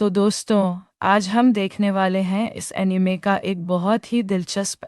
तो दोस्तों, आज हम देखने वाले हैं इस एनिमे का एक बहुत ही दिलचस्प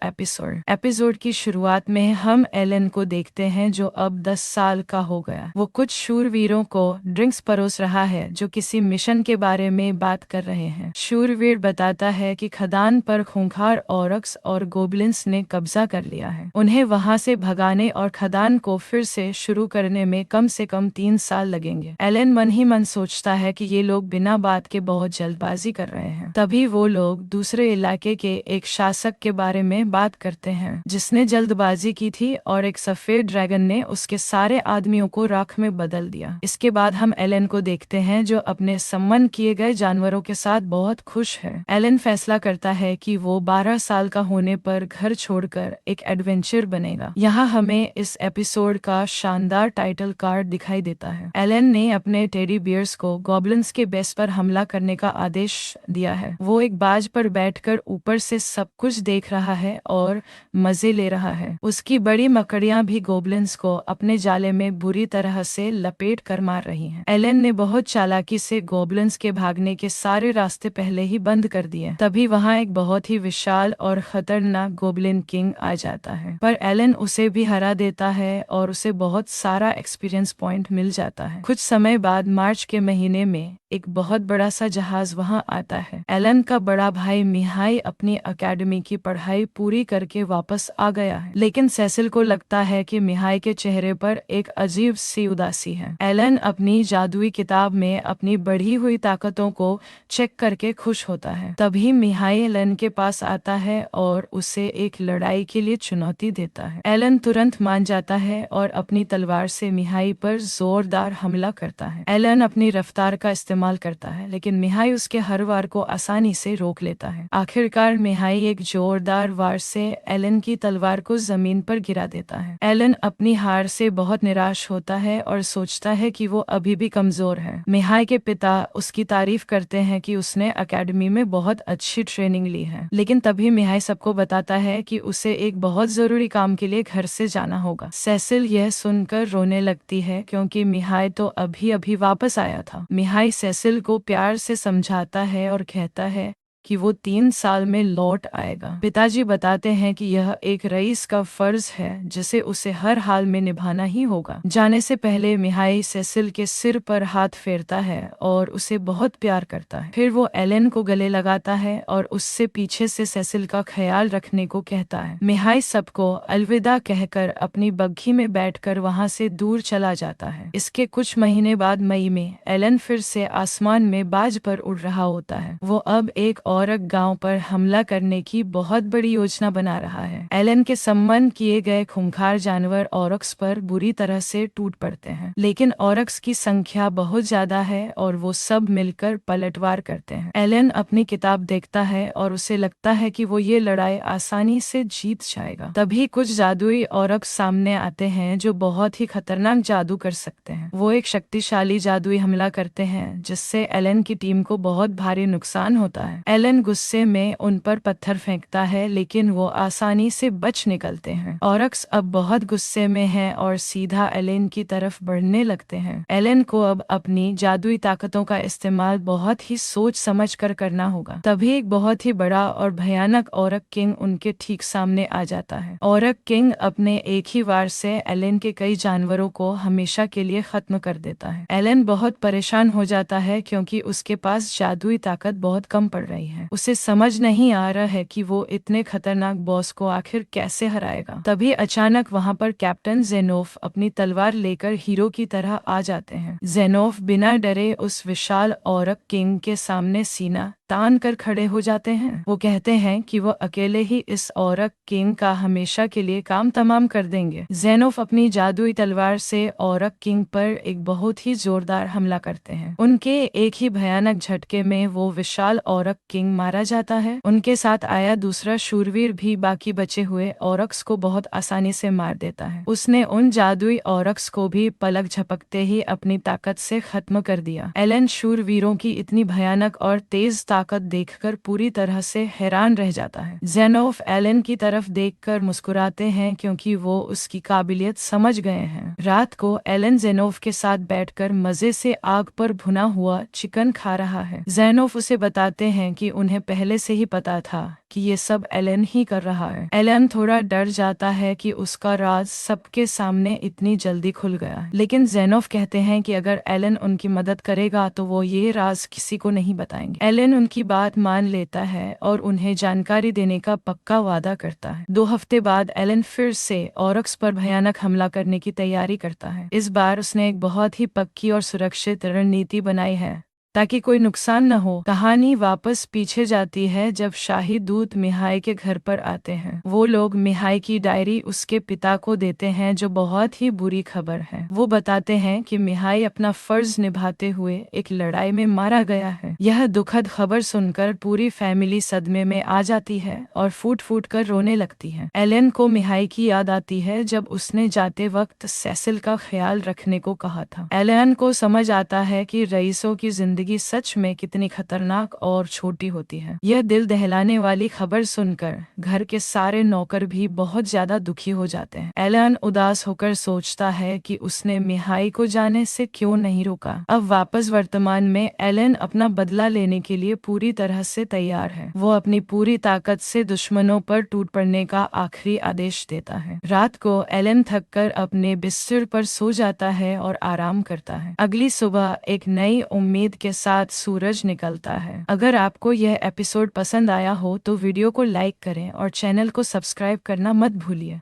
एपिसोड की शुरुआत में हम एलन को देखते हैं जो अब 10 साल का हो गया। वो कुछ शूरवीरों को ड्रिंक्स परोस रहा है जो किसी मिशन के बारे में बात कर रहे हैं। शूरवीर बताता है कि खदान पर खूंखार ऑरक्स और गोब्लिन्स ने कब्जा कर लिया है। उन्हें वहां से भगाने और खदान को फिर से शुरू करने में कम से कम 3 साल लगेंगे। एलन मन ही मन सोचता है कि ये लोग बिना बात के बहुत जल्दबाजी कर रहे हैं। तभी वो लोग दूसरे इलाके के एक शासक के बारे में बात करते हैं जिसने जल्दबाजी की थी और एक सफेद ड्रैगन ने उसके सारे आदमियों को राख में बदल दिया। इसके बाद हम एलन को देखते हैं जो अपने सम्मन किए गए जानवरों के साथ बहुत खुश है। एलन फैसला करता है कि वो 12 साल का होने पर घर छोड़कर एक एडवेंचर बनेगा। यहाँ हमें इस एपिसोड का शानदार टाइटल कार्ड दिखाई देता है। एलन ने अपने टेडी बियर्स को गॉब्लिन्स के बेस पर हमला करने का आदेश दिया है। वो एक बाज पर बैठकर ऊपर से सब कुछ देख रहा है और मजे ले रहा है। उसकी बड़ी मकड़ियां भी गोब्लिन्स को अपने जाले में बुरी तरह से लपेट कर मार रही हैं। एलन ने बहुत चालाकी से गोब्लिन्स के भागने के सारे रास्ते पहले ही बंद कर दिए। तभी वहां एक बहुत ही विशाल और खतरनाक गोब्लिन किंग आ जाता है, पर एलन उसे भी हरा देता है और उसे बहुत सारा एक्सपीरियंस पॉइंट मिल जाता है। कुछ समय बाद मार्च के महीने में एक बहुत बड़ा सा जहाज वहां आता है। एलन का बड़ा भाई मिहाई अपनी एकेडमी की पढ़ाई पूरी करके वापस आ गया है, लेकिन सेसिल को लगता है कि मिहाई के चेहरे पर एक अजीब सी उदासी है। एलन अपनी जादुई किताब में अपनी बढ़ी हुई ताकतों को चेक करके खुश होता है। तभी मिहाई एलन के पास आता है और उसे एक लड़ाई के लिए चुनौती देता है। एलन तुरंत मान जाता है और अपनी तलवार से मिहाई पर जोरदार हमला करता है। एलन अपनी रफ्तार का इस्तेमाल करता है, लेकिन मिहाई उसके हर वार को आसानी से रोक लेता है। आखिरकार मिहाई एक जोरदार वार से एलन की तलवार को जमीन पर गिरा देता है। एलन अपनी हार से बहुत निराश होता है और सोचता है कि वो अभी भी कमजोर है। मिहाई के पिता उसकी तारीफ करते हैं कि उसने एकेडमी में बहुत अच्छी ट्रेनिंग ली है, लेकिन तभी मिहाई सबको बताता है कि उसे एक बहुत जरूरी काम के लिए घर से जाना होगा। सेसिल यह सुनकर रोने लगती है क्योंकि मिहाई तो अभी अभी वापस आया था। मिहाई सेसिल को प्यार से समझाता है और कहता है कि वो 3 साल में लौट आएगा। पिताजी बताते हैं कि यह एक रईस का फर्ज है जिसे उसे हर हाल में निभाना ही होगा। जाने से पहले मिहाई सेसिल के सिर पर हाथ फेरता है और उसे बहुत प्यार करता है। फिर वो एलन को गले लगाता है और उससे पीछे से सेसिल का ख्याल रखने को कहता है। मिहाई सबको अलविदा कहकर अपनी बग्घी में बैठकर वहां से दूर चला जाता है। इसके कुछ महीने बाद मई में एलन फिर से आसमान में बाज पर उड़ रहा होता है। वो अब एक औरक गांव पर हमला करने की बहुत बड़ी योजना बना रहा है। एलन के सम्मन किए गए खूंखार जानवर ऑरक्स पर बुरी तरह से टूट पड़ते हैं, लेकिन ऑरक्स की संख्या बहुत ज्यादा है और वो सब मिलकर पलटवार करते हैं। एलन अपनी किताब देखता है और उसे लगता है कि वो ये लड़ाई आसानी से जीत जाएगा। तभी कुछ जादुई ऑरक्स सामने आते हैं जो बहुत ही खतरनाक जादू कर सकते हैं। वो एक शक्तिशाली जादुई हमला करते हैं जिससे एलन की टीम को बहुत भारी नुकसान होता है। एलन गुस्से में उन पर पत्थर फेंकता है, लेकिन वो आसानी से बच निकलते हैं। ऑरक्स अब बहुत गुस्से में हैं और सीधा एलन की तरफ बढ़ने लगते हैं। एलन को अब अपनी जादुई ताकतों का इस्तेमाल बहुत ही सोच समझ कर करना होगा। तभी एक बहुत ही बड़ा और भयानक औरक किंग उनके ठीक सामने आ जाता है। औरक किंग अपने एक ही वार से एलन के कई जानवरों को हमेशा के लिए खत्म कर देता है। एलन बहुत परेशान हो जाता है क्योंकि उसके पास जादुई ताकत बहुत कम पड़ रही है। उसे समझ नहीं आ रहा है कि वो इतने खतरनाक बॉस को आखिर कैसे हराएगा। तभी अचानक वहां पर कैप्टन जेनोफ अपनी तलवार लेकर हीरो की तरह आ जाते हैं। जेनोफ बिना डरे उस विशाल औरक किंग के सामने सीना तान कर खड़े हो जाते हैं। वो कहते हैं कि वो अकेले ही इस औरक किंग का हमेशा के लिए काम तमाम कर देंगे। जेनोफ अपनी जादुई तलवार से औरक किंग पर एक बहुत ही जोरदार हमला करते हैं। उनके एक ही भयानक झटके में वो विशाल औरक किंग मारा जाता है। उनके साथ आया दूसरा शूरवीर भी बाकी बचे हुए औरक्स को बहुत आसानी से मार देता है। उसने उन जादुई औरक्स को भी पलक झपकते ही अपनी ताकत से खत्म कर दिया। एलन शूरवीरों की इतनी भयानक और तेज ताकत देखकर पूरी तरह से हैरान रह जाता है। ज़ेनोफ एलन की तरफ देखकर मुस्कुराते हैं क्योंकि वो उसकी काबिलियत समझ गए हैं। रात को एलन ज़ेनोफ के साथ बैठकर मजे से आग पर भुना हुआ चिकन खा रहा है। ज़ेनोफ उसे बताते हैं कि उन्हें पहले से ही पता था कि ये सब एलन ही कर रहा है। एलन थोड़ा डर जाता है कि उसका राज सबके सामने इतनी जल्दी खुल गया, लेकिन ज़ेनोफ कहते हैं कि अगर एलन उनकी मदद करेगा तो वो ये राज किसी को नहीं बताएंगे। एलन उनकी बात मान लेता है और उन्हें जानकारी देने का पक्का वादा करता है। 2 हफ्ते बाद एलन फिर से ऑरक्स पर भयानक हमला करने की तैयारी करता है। इस बार उसने एक बहुत ही पक्की और सुरक्षित रणनीति बनाई है ताकि कोई नुकसान न हो। कहानी वापस पीछे जाती है जब शाही दूत मिहाई के घर पर आते हैं। वो लोग मिहाई की डायरी उसके पिता को देते हैं जो बहुत ही बुरी खबर है। वो बताते हैं कि मिहाई अपना फर्ज निभाते हुए एक लड़ाई में मारा गया है। यह दुखद खबर सुनकर पूरी फैमिली सदमे में आ जाती है और फूट फूट कर रोने लगती है। एलन को मिहाई की याद आती है जब उसने जाते वक्त सेसिल का ख्याल रखने को कहा था। एलन को समझ आता है कि रईसों की जिंदगी सच में कितनी खतरनाक और छोटी होती है। यह दिल दहलाने वाली खबर सुनकर घर के सारे नौकर भी बहुत ज्यादा दुखी हो जाते हैं। एलन उदास होकर सोचता है कि उसने मिहाई को जाने से क्यों नहीं रोका। अब वापस वर्तमान में एलन अपना बदला लेने के लिए पूरी तरह से तैयार है। वो अपनी पूरी ताकत से दुश्मनों पर टूट पड़ने का आखिरी आदेश देता है। रात को एलन थककर अपने बिस्तर पर सो जाता है और आराम करता है। अगली सुबह एक नई उम्मीद के साथ सूरज निकलता है। अगर आपको यह एपिसोड पसंद आया हो तो वीडियो को लाइक करें और चैनल को सब्सक्राइब करना मत भूलिए।